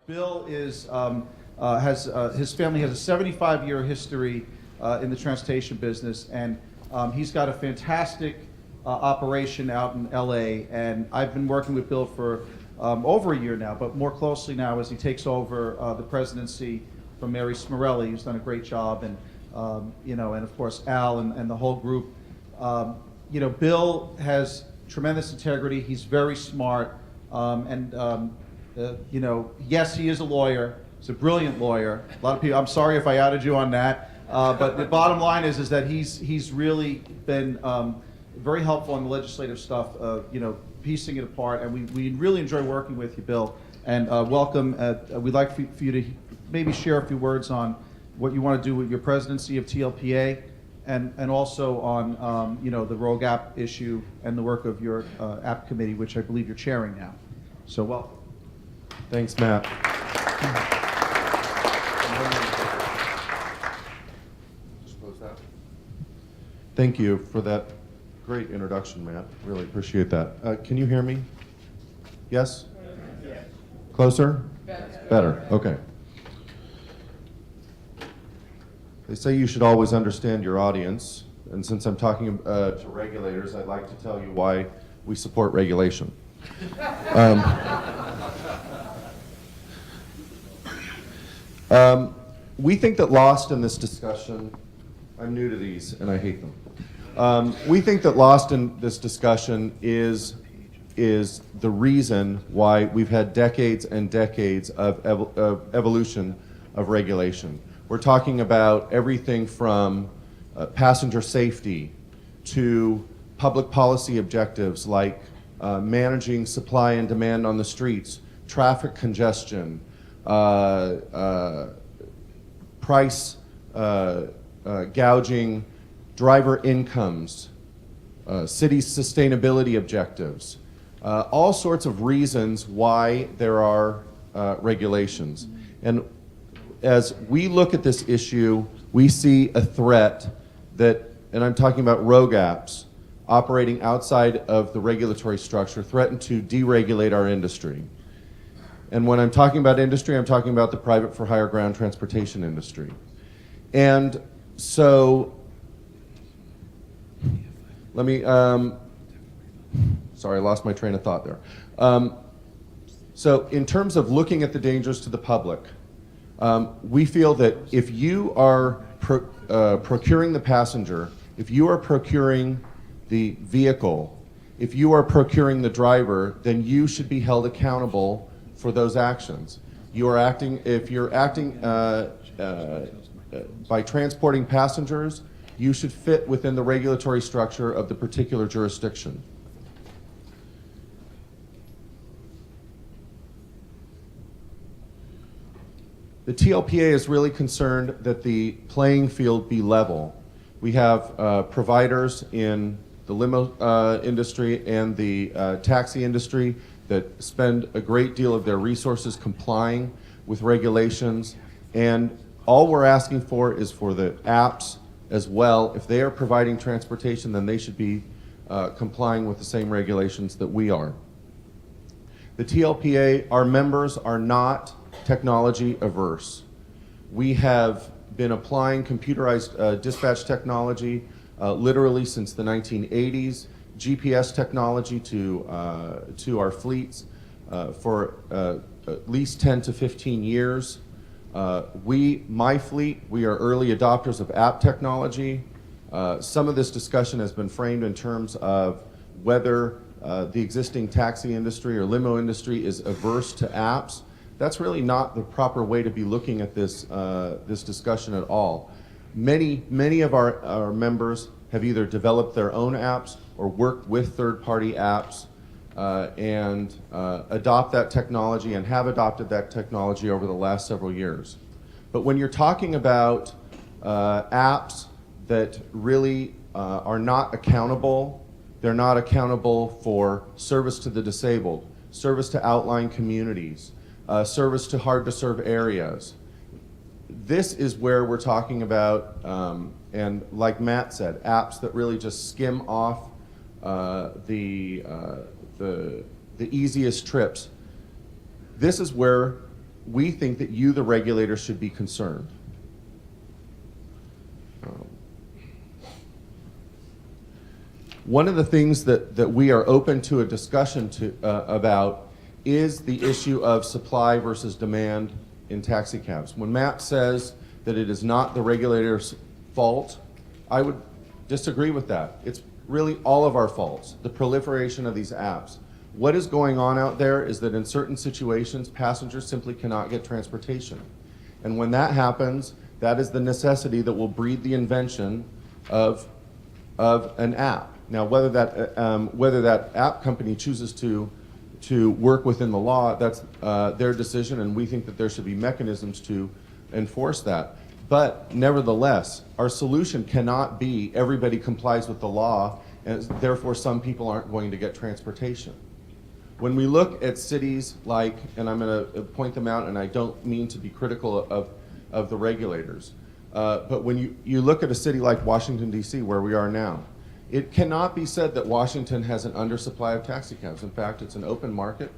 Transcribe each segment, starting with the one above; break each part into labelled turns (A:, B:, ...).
A: Bill is his family has a 75-year history in the transportation business, and he's got a fantastic operation out in LA. And I've been working with Bill for over a year now, but more closely now as he takes over the presidency from Mary Smorelli, who's done a great job, and and of course Al and the whole group. Bill has tremendous integrity. He's very smart, yes, he is a lawyer. He's a brilliant lawyer. A lot of people. I'm sorry if I outed you on that, but the bottom line is that he's really been very helpful on the legislative stuff. Piecing it apart, and we really enjoy working with you, Bill. And welcome. We'd like for you to maybe share a few words on what you want to do with your presidency of TLPA, and also on the rogue app issue and the work of your app committee, which I believe you're chairing now. So welcome.
B: Thanks, Matt. Just close that. Thank you for that great introduction, Matt. Really appreciate that. Can you hear me? Yes?
C: Yeah.
B: Closer? Better. Okay. They say you should always understand your audience, and since I'm talking to regulators, I'd like to tell you why we support regulation. We think that lost in this discussion, I'm new to these and I hate them. We think that lost in this discussion is the reason why we've had decades and decades of evolution of regulation. We're talking about everything from passenger safety to public policy objectives like managing supply and demand on the streets, traffic congestion, price gouging, driver incomes, city sustainability objectives, all sorts of reasons why there are regulations. And as we look at this issue, we see a threat that, and I'm talking about rogue apps, operating outside of the regulatory structure, threaten to deregulate our industry. And when I'm talking about industry, I'm talking about the private for hire ground transportation industry. And so, let me, sorry, I lost my train of thought there. So in terms of looking at the dangers to the public, we feel that if you are procuring the passenger, if you are procuring the vehicle, if you are procuring the driver, then you should be held accountable for those actions. You are acting, if you're acting by transporting passengers, you should fit within the regulatory structure of the particular jurisdiction. The TLPA is really concerned that the playing field be level. We have providers in the limo industry and the taxi industry that spend a great deal of their resources complying with regulations, and all we're asking for is for the apps as well. If they are providing transportation, then they should be complying with the same regulations that we are. The TLPA, our members are not technology averse. We have been applying computerized dispatch technology literally since the 1980s, GPS technology to our fleets for at least 10 to 15 years. My fleet, we are early adopters of app technology. Some of this discussion has been framed in terms of whether the existing taxi industry or limo industry is averse to apps. That's really not the proper way to be looking at this discussion at all. Many of our members have either developed their own apps or worked with third-party apps and adopt that technology and have adopted that technology over the last several years. But when you're talking about apps that really are not accountable, they're not accountable for service to the disabled, service to outlying communities, service to hard-to-serve areas. This is where we're talking about, and like Matt said, apps that really just skim off the easiest trips. This is where we think that you, the regulator, should be concerned. One of the things that we are open to a discussion about is the issue of supply versus demand in taxi cabs. When Matt says that it is not the regulator's fault, I would disagree with that. It's really all of our faults, the proliferation of these apps. What is going on out there is that in certain situations, passengers simply cannot get transportation. And when that happens, that is the necessity that will breed the invention of an app. Now, whether that app company chooses to work within the law, that's their decision, and we think that there should be mechanisms to enforce that. But nevertheless, our solution cannot be everybody complies with the law, and therefore some people aren't going to get transportation. When we look at cities like, and I'm going to point them out, and I don't mean to be critical of the regulators, but when you look at a city like Washington, D.C., where we are now, it cannot be said that Washington has an undersupply of taxi cabs. In fact, it's an open market.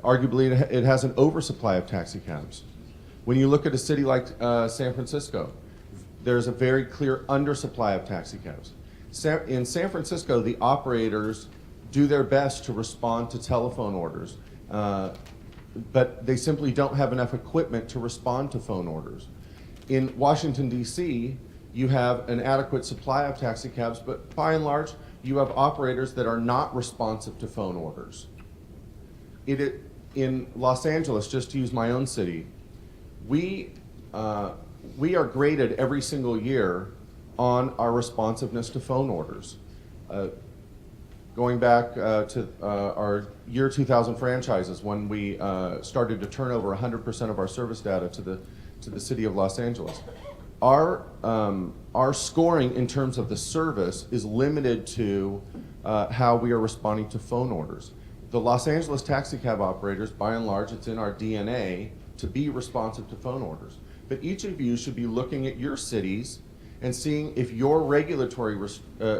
B: Arguably, it has an oversupply of taxi cabs. When you look at a city like San Francisco, there's a very clear undersupply of taxi cabs. In San Francisco, the operators do their best to respond to telephone orders, but they simply don't have enough equipment to respond to phone orders. In Washington, D.C., you have an adequate supply of taxi cabs, but by and large, you have operators that are not responsive to phone orders. In Los Angeles, just to use my own city, we are graded every single year on our responsiveness to phone orders. Going back to our year 2000 franchises, when we started to turn over 100% of our service data to the city of Los Angeles. Our scoring in terms of the service is limited to how we are responding to phone orders. The Los Angeles taxi cab operators, by and large, it's in our DNA to be responsive to phone orders. But each of you should be looking at your cities and seeing if your regulatory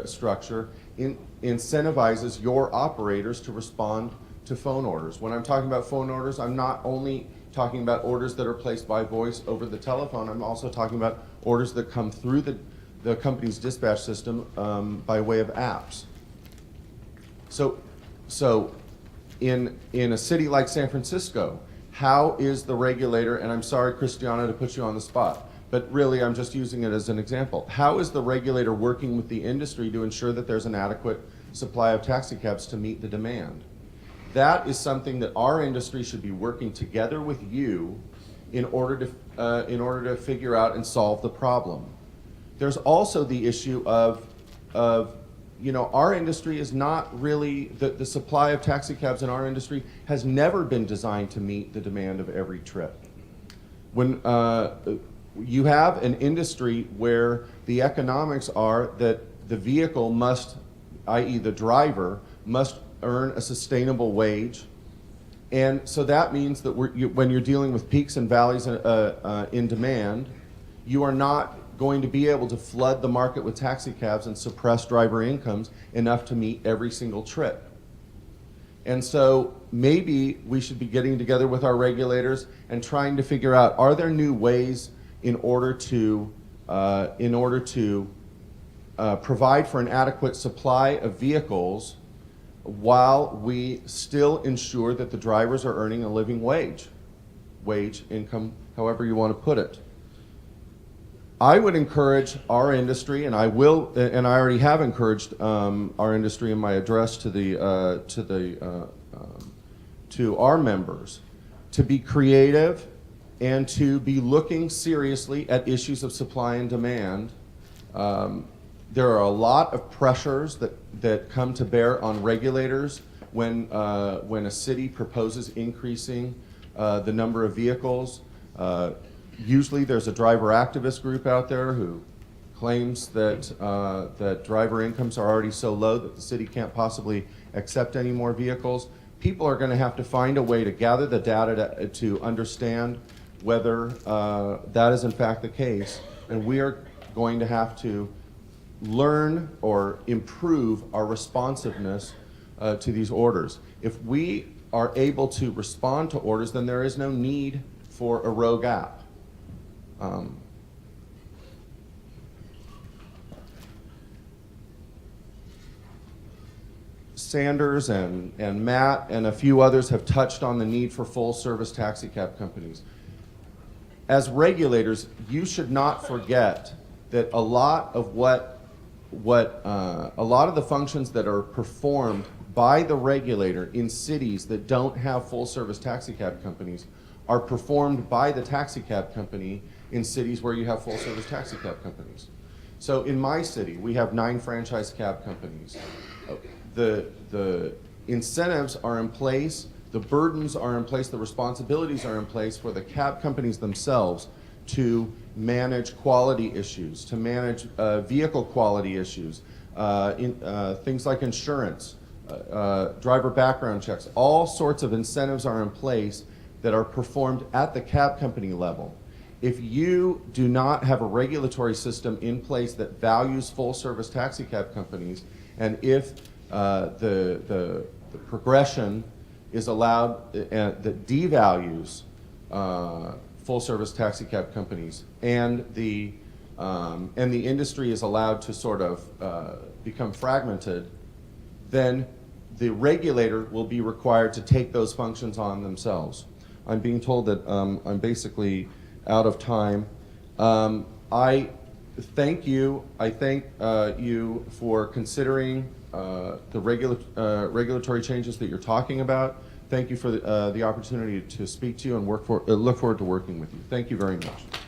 B: structure incentivizes your operators to respond to phone orders. When I'm talking about phone orders, I'm not only talking about orders that are placed by voice over the telephone. I'm also talking about orders that come through the company's dispatch system by way of apps. So in a city like San Francisco, how is the regulator, and I'm sorry, Christiana, to put you on the spot, but really I'm just using it as an example. How is the regulator working with the industry to ensure that there's an adequate supply of taxi cabs to meet the demand? That is something that our industry should be working together with you in order to figure out and solve the problem. There's also the issue of our industry is not really, the supply of taxi cabs in our industry has never been designed to meet the demand of every trip. When you have an industry where the economics are that the vehicle must, i.e. the driver, must earn a sustainable wage. And so that means that when you're dealing with peaks and valleys in demand, you are not going to be able to flood the market with taxi cabs and suppress driver incomes enough to meet every single trip. And so maybe we should be getting together with our regulators and trying to figure out, are there new ways in order to provide for an adequate supply of vehicles while we still ensure that the drivers are earning a living wage, income, however you want to put it. I would encourage our industry, and I will, and I already have encouraged our industry in my address to our members, to be creative and to be looking seriously at issues of supply and demand. There are a lot of pressures that come to bear on regulators when a city proposes increasing the number of vehicles. Usually there's a driver activist group out there who claims that driver incomes are already so low that the city can't possibly accept any more vehicles. People are going to have to find a way to gather the data to understand whether that is in fact the case, and we are going to have to learn or improve our responsiveness to these orders. If we are able to respond to orders, then there is no need for a rogue app. Sanders and Matt and a few others have touched on the need for full-service taxi cab companies. As regulators, you should not forget that a lot of a lot of the functions that are performed by the regulator in cities that don't have full-service taxi cab companies are performed by the taxi cab company in cities where you have full-service taxi cab companies. So in my city, we have 9 franchise cab companies. The incentives are in place, the burdens are in place, the responsibilities are in place for the cab companies themselves to manage quality issues, to manage vehicle quality issues, things like insurance, driver background checks. All sorts of incentives are in place that are performed at the cab company level. If you do not have a regulatory system in place that values full-service taxi cab companies, and if the progression is allowed that devalues full-service taxi cab companies, and the industry is allowed to sort of become fragmented, then the regulator will be required to take those functions on themselves. I'm being told that I'm basically out of time. I thank you. I thank you for considering the regulatory changes that you're talking about. Thank you for the opportunity to speak to you and look forward to working with you. Thank you very much.